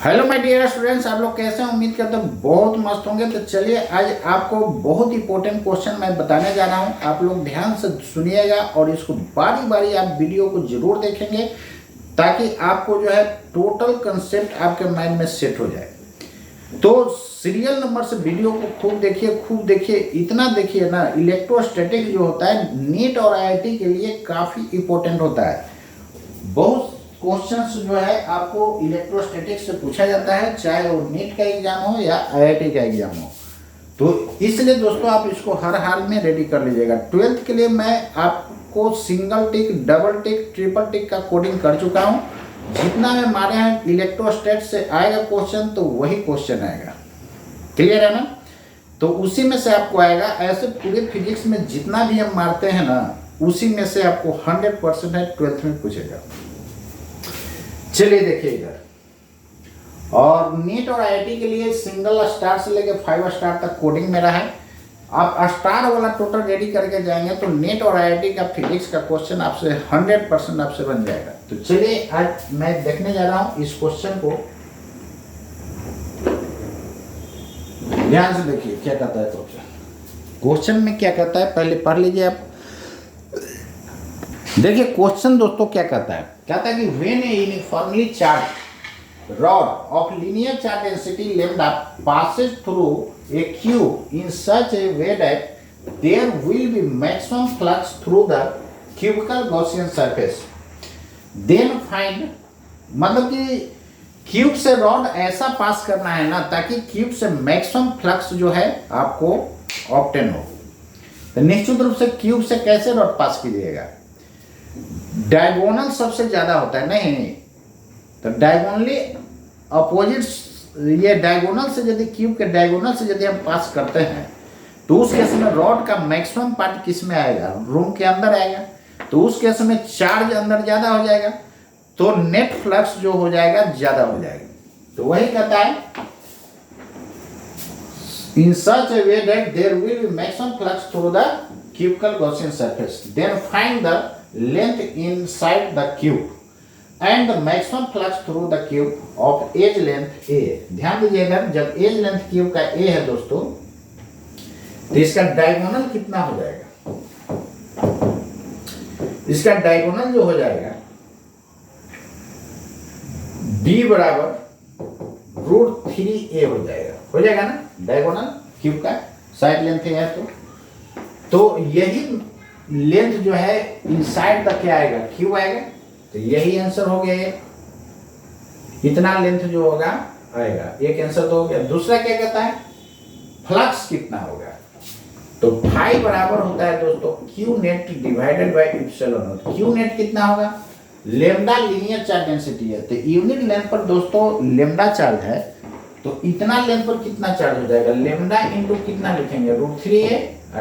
Hello my dear students, आप लोग कैसे हैं? उम्मीद करते हैं बहुत मस्त होंगे। तो चलिए आज आपको बहुत इंपॉर्टेंट क्वेश्चन मैं बताने जा रहा हूं। आप लोग ध्यान से सुनिएगा और इसको बारी बारी आप वीडियो को जरूर देखेंगे ताकि आपको जो है टोटल कंसेप्ट आपके माइंड में सेट हो जाए। तो सीरियल नंबर से वीडियो को खूब देखिए, इतना देखिए ना। इलेक्ट्रोस्टैटिक जो होता है नीट और आईआईटी के लिए काफ़ी इंपॉर्टेंट होता है। बहुत क्वेश्चंस जो है आपको इलेक्ट्रोस्टैटिक्स से पूछा जाता है, चाहे वो नीट का एग्जाम हो या आईआईटी का एग्जाम हो। तो इसलिए दोस्तों आप इसको हर हाल में रेडी कर लीजिएगा। 12th के लिए मैं आपको सिंगल टिक, डबल टिक, ट्रिपल टिक का कोडिंग कर चुका हूँ। जितना मैं मारे हैं इलेक्ट्रोस्टैट से आएगा क्वेश्चन तो वही क्वेश्चन आएगा। क्लियर है ना? तो उसी में से आपको आएगा। ऐसे पूरे फिजिक्स में जितना भी हम मारते हैं ना, उसी में से आपको 100% है 12th में पूछेगा। चलिए देखिए इधर। और नीट और आईआईटी के लिए सिंगल स्टार से लेकर 5 स्टार तक कोडिंग मेरा है। आप स्टार वाला टोटल रेडी करके जाएंगे तो नीट और आईआईटी का फिजिक्स का क्वेश्चन आपसे 100% आपसे बन जाएगा। तो चलिए आज मैं देखने जा रहा हूं इस क्वेश्चन को। ध्यान से देखिए क्या कहता है क्वेश्चन में क्या कहता है, पहले पढ़ लीजिए आप। देखिए क्वेश्चन दोस्तों क्या कहता है कि when A uniformly charge rod of linear charge density lambda passes through a cube in such a way that there will be maximum flux through the cubical Gaussian surface, then find, मतलब कि cube से rod ऐसा पास करना है ना ताकि cube से maximum flux जो है आपको ऑब्टेन हो। तो निश्चित रूप से क्यूब से कैसे रॉड पास कीजिएगा? डायगोनल सबसे ज्यादा होता है, नहीं तो डायगोनली अपोजिट, ये डायगोनल से यदि क्यूब के डायगोनल से यदि हम पास करते हैं तो उस केस में रॉड का मैक्सिमम पार्ट किस में आएगा? रूम के अंदर आएगा। तो उस केस में चार्ज अंदर ज्यादा हो जाएगा तो नेट फ्लक्स जो हो जाएगा ज्यादा हो जाएगा। तो वही कहता है in such a way that there will be maximum flux through the cubical Gaussian surface, then find the length inside the cube and the maximum flux through the cube of edge length a। ध्यान दीजिए इधर, जब as length cube का a है दोस्तों तो इसका diagonal कितना हो जाएगा? इसका डायगोनल जो हो जाएगा b बराबर √3a हो जाएगा ना। डायगोनल क्यूब का साइड लेंथ है तो यही लेंथ जो है इनसाइड तक क्या आएगा? क्यूब आएगा। तो यही आंसर हो गया। इतना लेंथ जो होगा आएगा। एक आंसर तो हो गया। दूसरा क्या कहता है? फ्लक्स कितना होगा? तो फाई बराबर होता है दोस्तों Q net divided by epsilon not. Q net कितना होगा? लेमडा लीनियर चार्ज डेंसिटी है तो यूनिट लेंथ पर दोस्तों लेमडा चार्ज है तो इतना लेंथ पर कितना चार्ज हो जाएगा? लेमडा इंटू कितना लिखेंगे? √3a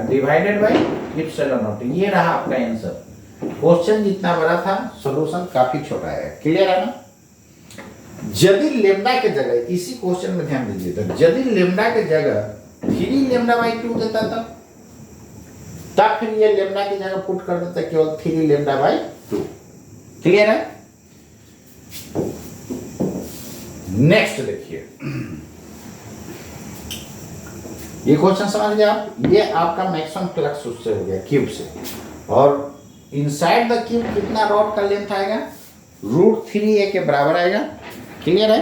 divided by epsilon not. ये रहा आपका आंसर। क्वेश्चन जितना बड़ा था सॉल्यूशन काफी छोटा है। क्लियर है ना? यदि लेमडा के जगह, इसी क्वेश्चन में ध्यान दीजिए, तो यदि लेमडा के जगह 3 λ/2 देता था तब फिर ये लेमडा की जगह पुट कर देता केवल 3 λ/2। क्लियर है? नेक्स्ट देखिए, ये क्वेश्चन समझ गए आप। ये आपका मैक्सिमम फ्लक्स उससे हो गया क्यूब से, और इनसाइड द क्यूब कितना रॉड का लेंथ आएगा? √3a के बराबर आएगा। क्लियर है?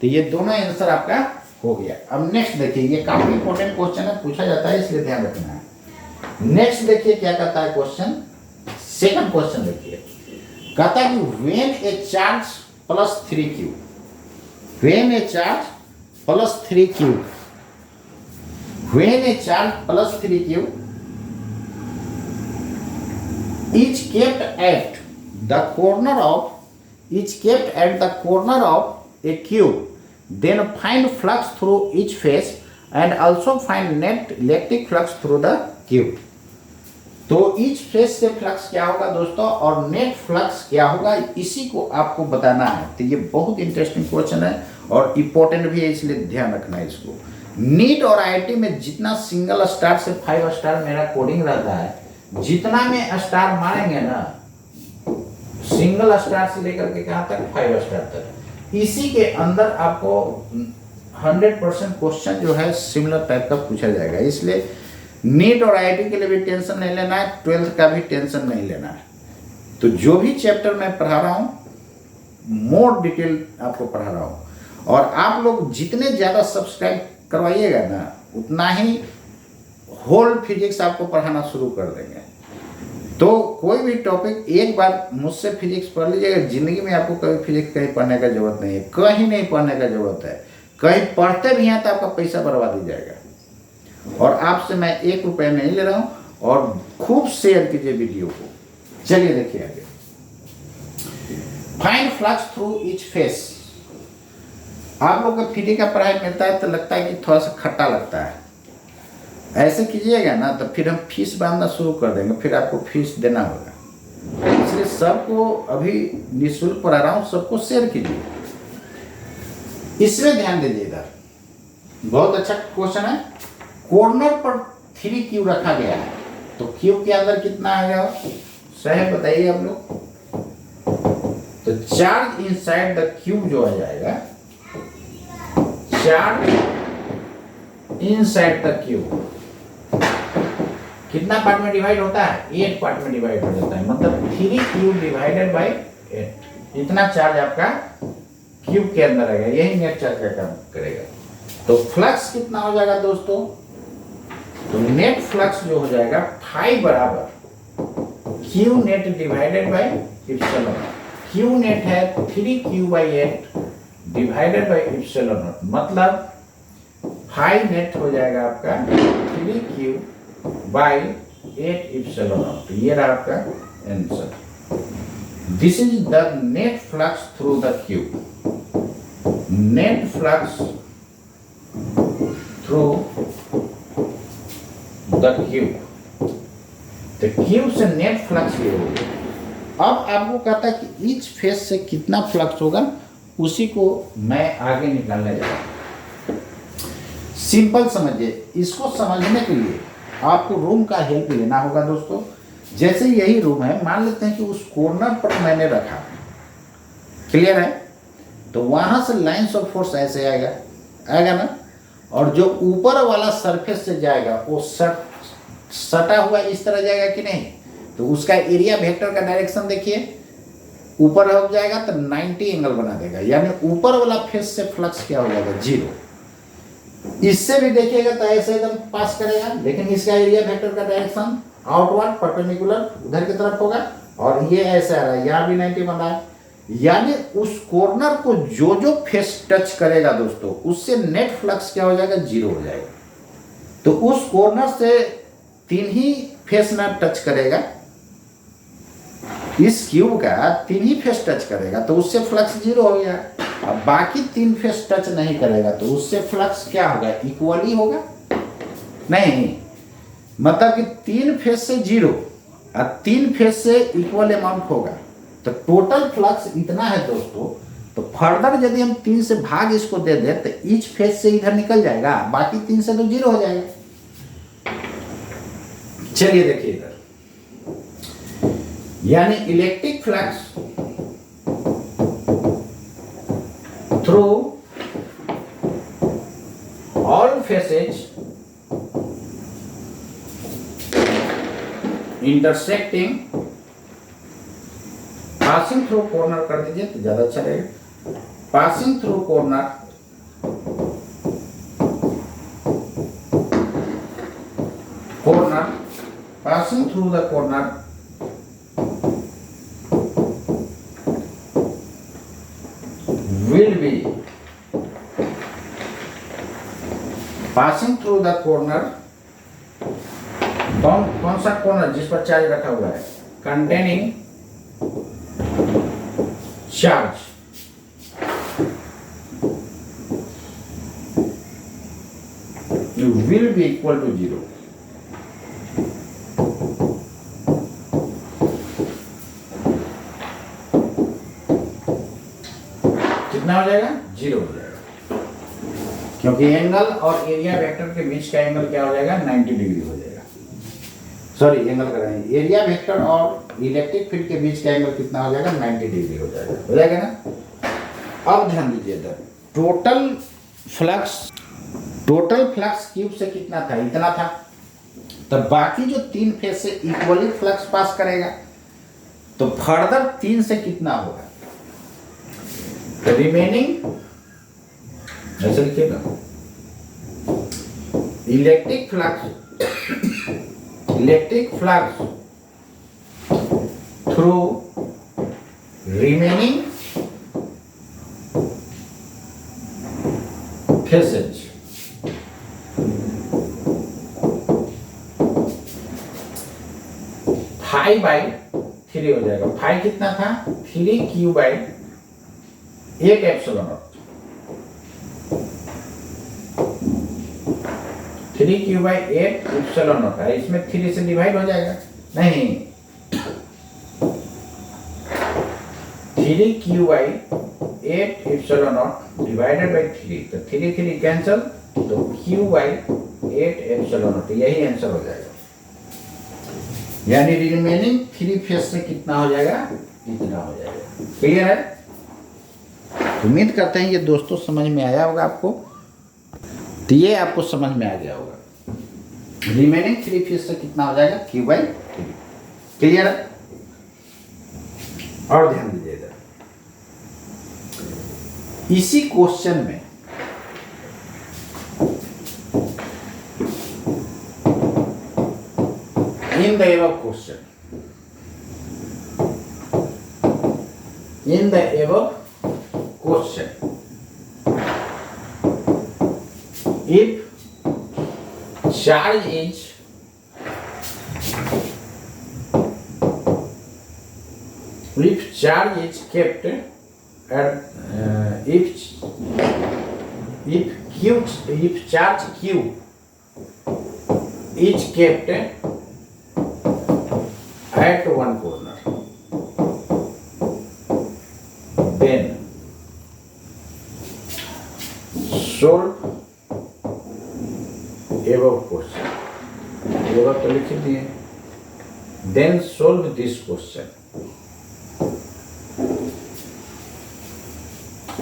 तो ये दोनों आंसर आपका हो गया। अब नेक्स्ट देखिए, ये काफी इंपॉर्टेंट क्वेश्चन है, पूछा जाता है इसलिए ध्यान रखना है। नेक्स्ट देखिए क्या कहता है क्वेश्चन। सेकंड क्वेश्चन देखिए, कहता है कि when A charge plus 3q, when A charge plus 3q, when a charge plus 3q is kept at the corner of a cube, then find flux through each face and also find net electric flux through the cube। तो each face से flux क्या होगा दोस्तों और net flux क्या होगा, इसी को आपको बताना है। तो ये बहुत इंटरेस्टिंग क्वेश्चन है और इंपॉर्टेंट भी है, इसलिए ध्यान रखना है इसको। नीट और आईआईटी में जितना सिंगल स्टार से 5 स्टार मेरा कोडिंग रहता है, जितना में स्टार मारेंगे ना सिंगल स्टार से लेकर के कहां तक, 5 स्टार तक। इसी के अंदर आपको 100% क्वेश्चन जो है सिमिलर टाइप का पूछा जाएगा। इसलिए नीट और आईआईटी के लिए भी टेंशन नहीं लेना है, 12th का भी टेंशन नहीं लेना है। तो जो भी चैप्टर मैं पढ़ा रहा हूँ मोर डिटेल आपको पढ़ा रहा हूँ, और आप लोग जितने ज़्यादा सब्सक्राइब करवाइएगा ना उतना ही होल फिजिक्स आपको पढ़ाना शुरू कर देंगे। तो कोई भी टॉपिक एक बार मुझसे फिजिक्स पढ़ लीजिएगा, जिंदगी में आपको कभी फिजिक्स कहीं पढ़ने का जरूरत नहीं है, कहीं नहीं पढ़ने का जरूरत है। कहीं पढ़ते भी हैं तो आपका पैसा बर्बाद हो जाएगा। और आपसे मैं 1 रुपया नहीं ले रहा हूँ, और खूब शेयर कीजिए वीडियो को। चलिए देखिए आगे। Find flux through each face. आप लोग को फिजिक्स का पढ़ाई मिलता है तो लगता है कि थोड़ा सा खट्टा लगता है। ऐसे कीजिएगा ना तो फिर हम फीस बांधना शुरू कर देंगे, फिर आपको फीस देना होगा। इसलिए सबको अभी निःशुल्क पढ़ा रहा हूँ, सबको शेयर कीजिए। इसमें ध्यान दीजिए, इधर बहुत अच्छा क्वेश्चन है। कॉर्नर पर 3 क्यूब रखा गया है, तो क्यूब के अंदर कितना आएगा सही बताइए आप लोग। तो चार्ज इनसाइड द क्यूब जो आ जाएगा, चार्ज इनसाइड द क्यूब कितना पार्ट में डिवाइड होता है, 8 पार्ट में डिवाइड हो जाता है। मतलब 3 क्यूब डिवाइडेड बाय 8, इतना चार्ज आपका क्यूब के अंदर आएगा। यही नेट चार्ज का काम करेगा। तो फ्लक्स कितना हो जाएगा दोस्तों, तो नेट फ्लक्स जो हो जाएगा फाई बराबर Q net divided by epsilon. Q net है 3 Q by 8 divided by epsilon not, मतलब फाई नेट हो जाएगा आपका 3 क्यू बाई 8 इप्सिलॉन नॉट। ये रहा आपका answer. This is the net flux through the cube. Net flux through the cube, तो cube से नेट फ्लक्स ये होगा। अब आपको कहता है कि ईच फेस से कितना फ्लक्स होगा, उसी को मैं आगे निकालने जा रहा हूं। सिंपल समझिए, इसको समझने के लिए आपको रूम का हेल्प लेना होगा दोस्तों। जैसे यही रूम है, मान लेते हैं कि उस कॉर्नर पर मैंने रखा, क्लियर है, तो वहां से लाइन्स ऑफ फोर्स ऐसे आएगा ना, और जो ऊपर वाला सरफेस से जाएगा वो सटा हुआ इस तरह जाएगा कि नहीं, तो उसका एरिया वेक्टर का डायरेक्शन देखिए, ऊपर हो जाएगा तो 90 एंगल बना देगा, यानी ऊपर वाला फेस से फ्लक्स क्या हो जाएगा, 0। इससे भी देखिएगा तो ऐसे एकदम पास करेगा, लेकिन इसका एरिया वेक्टर का डायरेक्शन आउटवर्ड परपेंडिकुलर उधर की तरफ होगा, और ये ऐसे आ रहा है, यहाँ भी 90 बना है। यानी उस कॉर्नर को जो फेस टच करेगा दोस्तों, उससे नेट फ्लक्स क्या हो जाएगा, 0 हो जाएगा। तो उस कॉर्नर से 3 ही फेस ना टच करेगा, इस क्यूब का 3 ही फेस टच करेगा, तो उससे फ्लक्स 0 हो गया। अब बाकी 3 फेस टच नहीं करेगा तो उससे फ्लक्स क्या होगा, इक्वली होगा नहीं, मतलब कि 3 फेस से 0 और 3 फेस से इक्वल अमाउंट होगा, तो टोटल फ्लक्स इतना है दोस्तों। तो फर्दर यदि हम 3 से भाग इसको दे दे तो ईच फेस से इधर निकल जाएगा, बाकी 3 से तो 0 हो जाएगा। चलिए देखिए इधर, यानी electric flux through all faces intersecting passing through corner कर दीजिए तो ज्यादा अच्छा रहेगा। Passing through corner passing through the corner will be passing through the corner, कौन सा कॉर्नर जिस पर चार्ज रखा हुआ है, containing charge, will be equal to 0। कितना हो जाएगा, 0 हो जाएगा, क्योंकि एंगल और एरिया वेक्टर के बीच का एंगल क्या हो जाएगा, 90 डिग्री हो जाएगा। सॉरी, एंगल कराएंगे, एरिया वेक्टर और इलेक्ट्रिक फील्ड के बीच का एंगल कितना हो जाएगा, 90 डिग्री हो जाएगा ना। अब ध्यान दीजिए इधर, टोटल फ्लक्स क्यूब से कितना था, इतना था। तो बाकी जो 3 फेज से इक्वली फ्लक्स पास करेगा, तो फर्दर 3 से कितना होगा, तो रिमेनिंग ऐसे लिखिएगा, electric flux through remaining faces five by 3 हो जाएगा। फाइव कितना था, 3Q by 8 epsilon not, 3Q by 8 epsilon not है, इसमें 3 से डिवाइड हो जाएगा, नहीं 3Q by 8 epsilon not divided by 3, तो 3 कैंसल, तो Q बाई 8 एप्सिलॉन नॉट, यही आंसर हो जाएगा। यानी रिमेनिंग 3 फेज से कितना हो जाएगा, इतना हो जाएगा। क्लियर है? उम्मीद करते हैं ये दोस्तों समझ में आया होगा आपको, तो ये आपको समझ में आ गया होगा। रिमेनिंग 3 फेज से कितना हो जाएगा, Q बाई 3। क्लियर है? और ध्यान दीजिएगा, इसी क्वेश्चन में in the above question, if charge is kept at if charge Q is kept at one corner, then solve above question. above तो लिख दिए, then solve this question.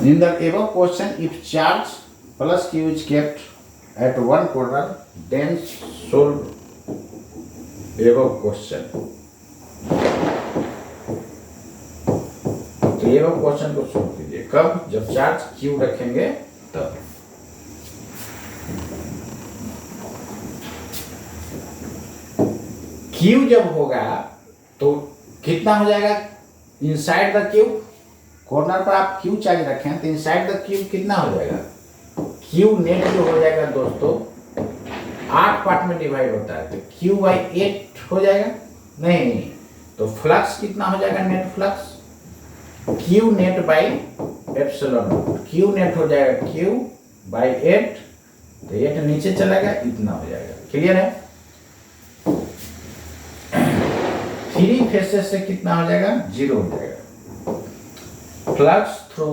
In the above question, if charge plus Q is kept at one corner, then solve above question. तो ये question को solve कीजिए, कब, जब charge Q रखेंगे तब। Q जब होगा तो कितना हो जाएगा, इनसाइड द क्यूब, कॉर्नर पर आप Q चार्ज रखें तो इनसाइड द क्यूब कितना हो जाएगा, Q नेट जो हो जाएगा दोस्तों 8 पार्ट में डिवाइड होता है, तो Q बाई 8 हो जाएगा, नहीं तो फ्लक्स कितना हो जाएगा, net flux Q net by epsilon not, Q net हो जाएगा Q बाई 8, तो 8 नीचे चला गया, इतना हो जाएगा। क्लियर है? 3 फेसेस से कितना हो जाएगा, 0 हो जाएगा। Flux through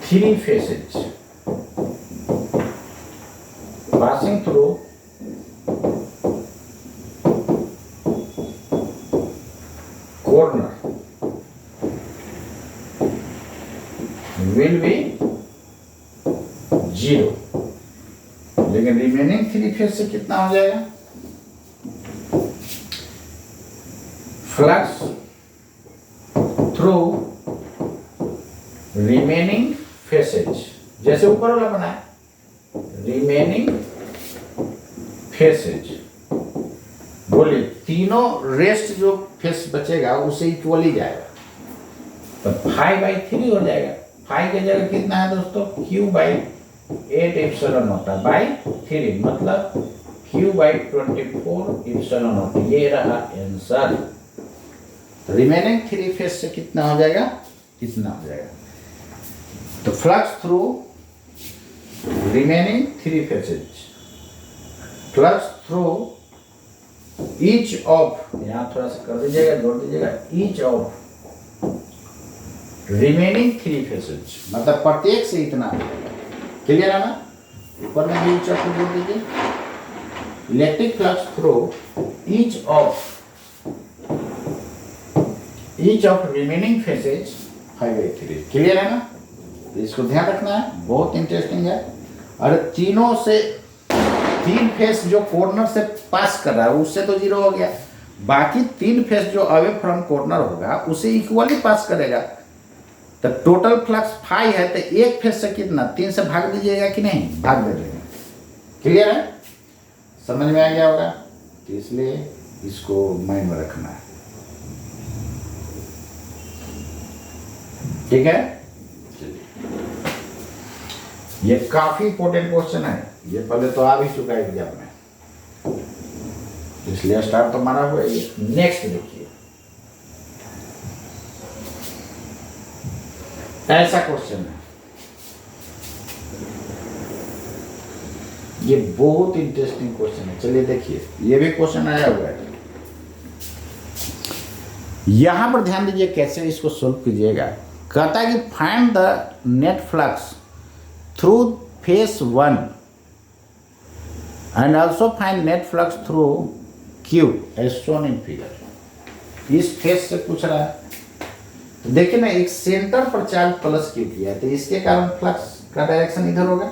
three faces passing through corner will be 0, लेकिन रिमेनिंग 3 फेज से कितना हो जाएगा, फ्लक्स थ्रू रिमेनिंग फेसेज, जैसे ऊपर वाला बना है, रिमेनिंग फेसेज, बोलिए तीनों रेस्ट जो फेस बचेगा उसे इक्वली जाएगा, तो 5/3 हो जाएगा। 5 की जगह कितना है दोस्तों, Q by 8 epsilon not by 3, मतलब Q बाई 24 एप्सिलॉन नॉट, ये रहा आंसर। रिमेनिंग 3 फेस से कितना हो जाएगा, कितना हो जाएगा, तो flux through remaining 3 faces, flux through each of, यहाँ थोड़ा सा कर दीजिएगा, जोड़ दीजिएगा, ईच ऑफ रिमेनिंग 3 फेसेज, मतलब प्रत्येक से इतना। क्लियर है ना? ऊपर में भी ईच ऑफ जोड़ दीजिए, electric flux through each of remaining faces 5/3। Clear है ना? तो इसको ध्यान रखना है, बहुत इंटरेस्टिंग है। और तीनों से 3 फेस जो कॉर्नर से पास कर रहा है उससे तो 0 हो गया, बाकी 3 फेस जो अवे फ्रॉम कॉर्नर होगा उसे इक्वली पास करेगा। तो टोटल फ्लक्स 5 है, तो एक फेस से कितना 3 से भाग दीजिएगा कि नहीं? भाग दे देंगे। क्लियर है? समझ में आ गया होगा? तो इसलिए इसको माइंड में रखना है। ठीक है, ये काफी इंपॉर्टेंट क्वेश्चन है, ये पहले तो आ भी चुका है एग्जाम में, इसलिए स्टार्ट तो मारा हुआ है। नेक्स्ट देखिए, ऐसा क्वेश्चन है, ये बहुत इंटरेस्टिंग क्वेश्चन है। चलिए देखिए, ये भी क्वेश्चन आया हुआ है, यहां पर ध्यान दीजिए कैसे इसको सोल्व कीजिएगा। कहता है कि find the net flux through face 1 and also find net flux through Q as shown in figure. इस फेस से पूछ रहा है, तो देखिए ना, एक सेंटर पर चार्ज प्लस क्यू किया है, तो इसके कारण फ्लक्स का डायरेक्शन इधर होगा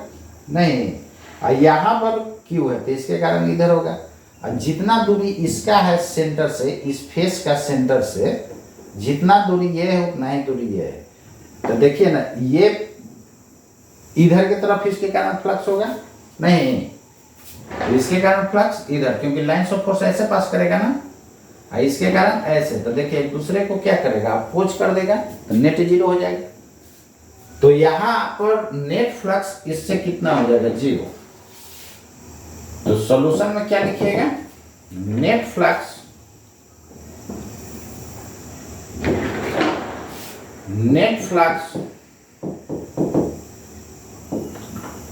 नहीं, और यहाँ पर क्यू है तो इसके कारण इधर होगा। और जितना दूरी इसका है सेंटर से, इस फेस का सेंटर से जितना दूरी ये है उतना ही दूरी ये है। तो देखिए ना, ये इधर की तरफ इसके कारण फ्लक्स होगा नहीं, इसके कारण फ्लक्स इधर, क्योंकि लाइन्स ऑफ फोर्स ऐसे पास करेगा ना, और इसके कारण ऐसे। तो देखिए एक दूसरे को क्या करेगा, अपोज कर देगा, तो नेट 0 हो जाएगा। तो यहां पर नेट फ्लक्स इससे कितना हो जाएगा? 0। तो सॉल्यूशन में क्या लिखिएगा? नेट फ्लक्स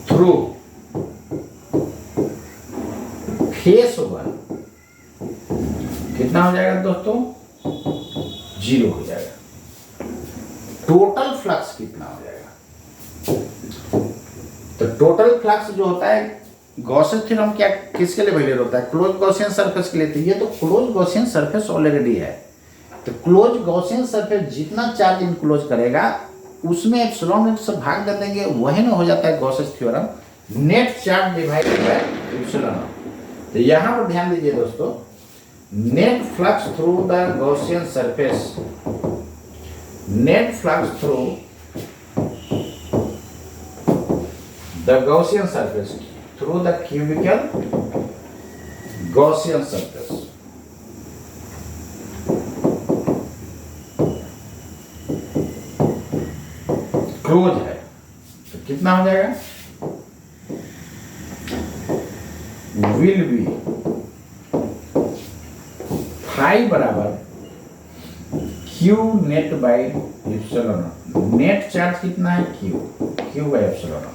थ्रू फेस 1 कितना हो जाएगा दोस्तों? 0 हो जाएगा। टोटल फ्लक्स कितना हो जाएगा? तो टोटल फ्लक्स जो होता है, गॉसियन थ्योरम क्या किसके लिए वैलिड होता है? क्लोज गॉसियन सरफेस के लिए। तो ये तो क्लोज गॉसियन सरफेस ऑलरेडी है, तो क्लोज गॉसियन सरफेस जितना चार्ज इनक्लोज करेगा उसमें एप्सिलॉन नॉट से भाग दे देंगे, वही ना हो जाता है Gaussian theorem, net charge divided by epsilon not. तो यहां पर ध्यान दीजिए दोस्तों, net flux through the Gaussian surface, net flux through the Gaussian surface through the cubical Gaussian surface, close है, तो कितना हो जाएगा? विल बी फाई बराबर Q net by epsilon not. Net charge कितना है? Q by epsilon not.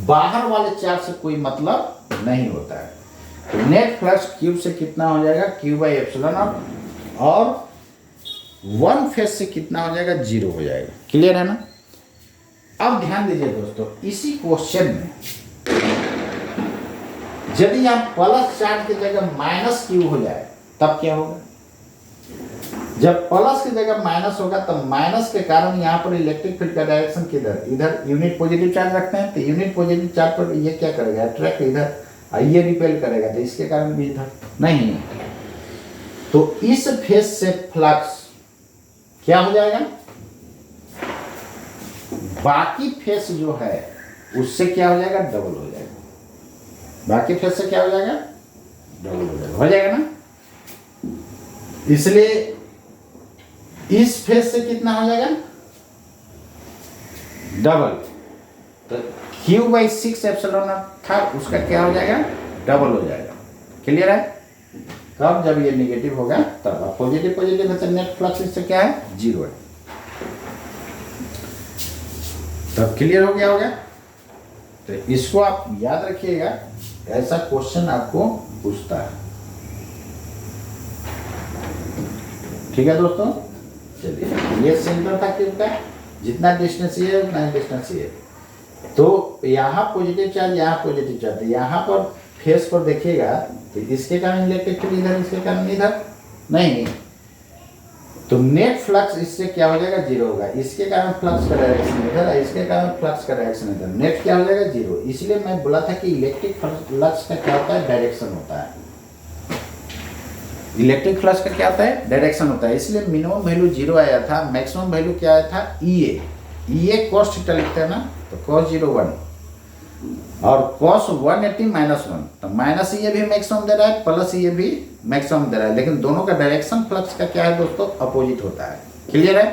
बाहर वाले चार्ज से कोई मतलब नहीं होता है। तो नेट फ्लक्स क्यूब से कितना हो जाएगा? क्यू बाई एप्सिलॉन नॉट, और 1 फेस से कितना हो जाएगा? 0 हो जाएगा। क्लियर है ना? अब ध्यान दीजिए दोस्तों, इसी क्वेश्चन में यदि आप प्लस चार्ज की जगह माइनस क्यू हो जाए तब क्या होगा? जब प्लस की जगह माइनस होगा तब माइनस के कारण यहाँ पर इलेक्ट्रिक फील्ड का डायरेक्शन किधर? इधर। यूनिट पॉजिटिव चार्ज रखते हैं, तो यूनिट पॉजिटिव चार्ज पर ये क्या करेगा? अट्रैक्ट इधर, और ये रिपेल करेगा, तो इसके कारण भी इधर नहीं। तो इस फेस से फ्लक्स क्या हो जाएगा? बाकी फेस जो है उससे क्या हो जाएगा? डबल हो जाएगा। बाकी फेस से क्या हो जाएगा? डबल हो जाएगा ना? इसलिए इस फेस से कितना हो जाएगा? डबल। तो क्यू बाई 6 एप्सिलॉन नॉट था, उसका क्या हो जाएगा? डबल हो जाएगा। क्लियर है? कब? जब ये नेगेटिव होगा तब। पॉजिटिव पॉजिटिव है तो नेट फ्लक्स इससे क्या है? 0 है। तब क्लियर हो गया होगा? तो इसको आप याद रखिएगा, ऐसा क्वेश्चन आपको पूछता है। ठीक है दोस्तों? चलिए, ये सेंटर था क्यूब का, जितना डिस्टेंस ये है उतना डिस्टेंस ये। तो यहाँ पॉजिटिव चार्ज, यहाँ पॉजिटिव चार्ज, यहाँ पर फेस पर देखिएगा तो इसके कारण इलेक्ट्रिक फील्ड इधर, इसके कारण इधर नहीं, तो नेट फ्लक्स इससे क्या हो जाएगा, जीरो होगा। इसके कारण फ्लक्स का डायरेक्शन इधर है, इसके कारण फ्लक्स का डायरेक्शन इधर, नेट क्या हो जाएगा, जीरो। इसलिए मैं बोला था कि इलेक्ट्रिक फ्लक्स का क्या होता है, डायरेक्शन होता है। इलेक्ट्रिक फ्लक्स का क्या होता है, डायरेक्शन होता है। इसलिए मिनिमम वैल्यू जीरो आया था, मैक्सिमम वैल्यू क्या आया था, ई कॉस थीटा लिखते हैं ना, तो कॉस 0 1 और cos 180 -1, तो माइनस ये भी मैक्सिमम दे रहा है, प्लस ये भी मैक्सिमम दे रहा है, लेकिन दोनों का डायरेक्शन फ्लक्स का क्या है दोस्तों, अपोजिट होता है। क्लियर है?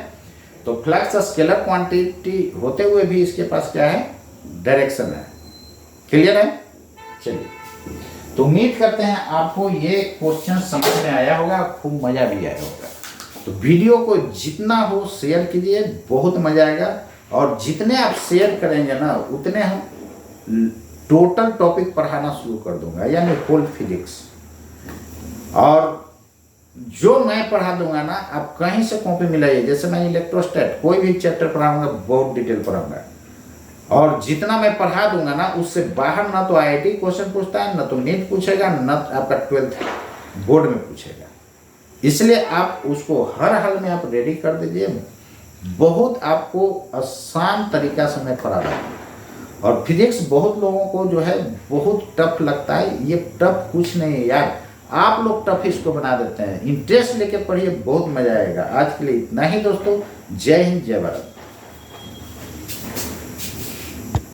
तो फ्लक्स स्केलर क्वांटिटी होते हुए भी इसके पास क्या है, डायरेक्शन है। क्लियर है? चलिए, तो उम्मीद करते हैं आपको ये क्वेश्चन समझ में आया होगा, खूब मजा भी आया होगा। तो वीडियो को जितना हो शेयर कीजिए, बहुत मजा आएगा। और जितने आप शेयर करेंगे ना, उतने हम टोटल टॉपिक पढ़ाना शुरू कर दूंगा, यानी होल फिजिक्स। और जो मैं पढ़ा दूंगा ना, आप कहीं से कॉपी मिलाइए। जैसे मैं इलेक्ट्रोस्टैट कोई भी चैप्टर पढ़ाऊंगा, बहुत डिटेल पढ़ाऊंगा, और जितना मैं पढ़ा दूंगा ना, उससे बाहर ना तो आईआईटी क्वेश्चन पूछता है, ना तो नीट पूछेगा, ना आपका 12th बोर्ड में पूछेगा। इसलिए आप उसको हर हाल में आप रेडी कर दीजिए। बहुत आपको आसान तरीका से मैं पढ़ा रहा हूँ। और फिजिक्स बहुत लोगों को जो है बहुत टफ लगता है, ये टफ कुछ नहीं है यार, आप लोग टफ इसको बना देते हैं। इंटरेस्ट लेके पढ़िए, बहुत मजा आएगा। आज के लिए इतना ही दोस्तों, जय हिंद, जय भारत।